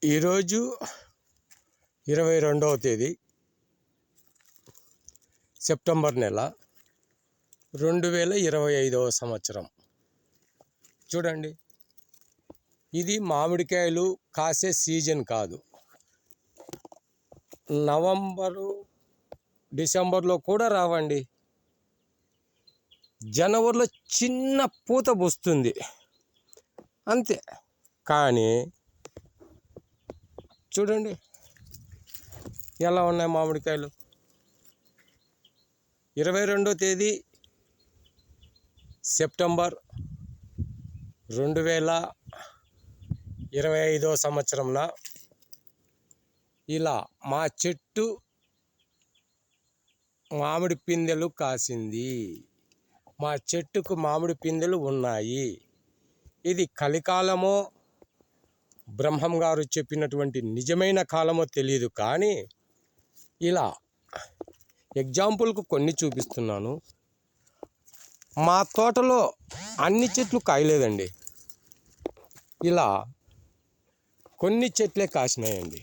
ఈరోజు 22వ తేదీ సెప్టెంబర్ నెల 2025వ సంవత్సరం. చూడండి, ఇది మామిడికాయలు కాసే సీజన్ కాదు. నవంబరు డిసెంబర్లో కూడా రావండి. జనవరిలో చిన్న పూత పూస్తుంది అంతే. కానీ చూడండి ఎలా ఉన్నాయి మామిడికాయలు. 22వ తేదీ సెప్టెంబర్ 2025వ సంవత్సరంన ఇలా మా చెట్టు మామిడి పిందెలు కాసింది. మా చెట్టుకు మామిడి పిందెలు ఉన్నాయి. ఇది కలికాలమో బ్రహ్మం గారు చెప్పినటువంటి నిజమైన కాలమో తెలియదు. కానీ ఇలా ఎగ్జాంపుల్కు కొన్ని చూపిస్తున్నాను. మా తోటలో అన్ని చెట్లు కాయలేదండి, ఇలా కొన్ని చెట్లే కాసినాయండి.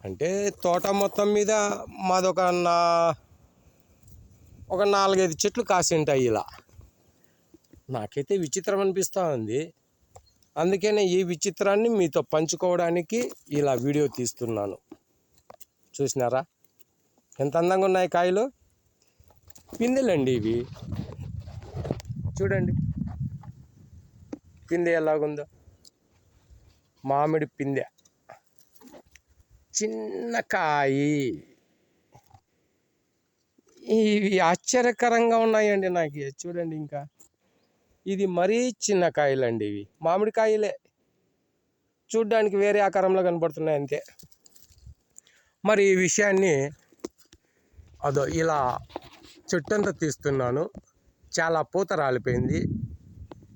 అంటే తోట మొత్తం మీద మాదొక 4-5 చెట్లు కాసి ఉంటాయి. ఇలా నాకైతే విచిత్రం అనిపిస్తూ ఉంది. అందుకనే ఈ విచిత్రాన్ని మీతో పంచుకోవడానికి ఇలా వీడియో తీస్తున్నాను. చూసినారా ఎంత అందంగా ఉన్నాయి కాయలు? పిందెలండి ఇవి. చూడండి పిందె ఎలాగుందో. మామిడి పిందె, చిన్న కాయి. ఇవి ఆశ్చర్యకరంగా ఉన్నాయండి నాకు. చూడండి, ఇంకా ఇది మరీ చిన్న కాయలండి. ఇవి మామిడికాయలే, చూడ్డానికి వేరే ఆకారంలో కనపడుతున్నాయి అంతే. మరి ఈ విషయాన్ని ఇలా చెట్టంతా తీస్తున్నాను. చాలా పూత రాలిపోయింది,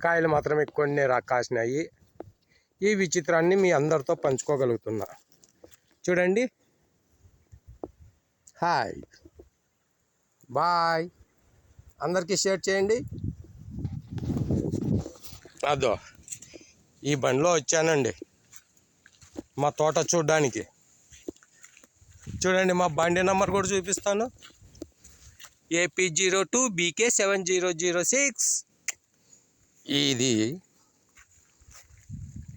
కాయలు మాత్రమే కొన్ని కాసినాయి. ఈ విచిత్రాన్ని మీ అందరితో పంచుకోగలుగుతున్నా. చూడండి. హాయ్, బాయ్, అందరికీ షేర్ చేయండి. ఈ బండిలో వచ్చానండి మా తోట చూడడానికి. చూడండి, మా బండి నెంబర్ కూడా చూపిస్తాను. AP02BK7006. ఇది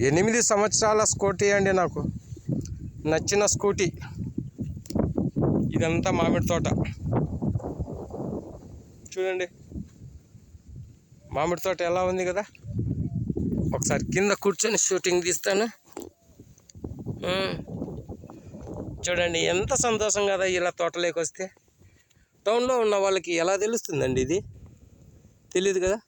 8 సంవత్సరాల స్కూటీ అండి, నాకు నచ్చిన స్కూటీ. ఇదంతా మామిడి తోట. చూడండి మామిడి తోట ఎలా ఉంది కదా. ఒకసారి కింద కూర్చొని షూటింగ్ తీస్తాను. చూడండి ఎంత సంతోషం కదా ఇలా తోటలోకి వస్తే. టౌన్లో ఉన్న వాళ్ళకి ఎలా తెలుస్తుందండి ఇది? తెలియదు కదా.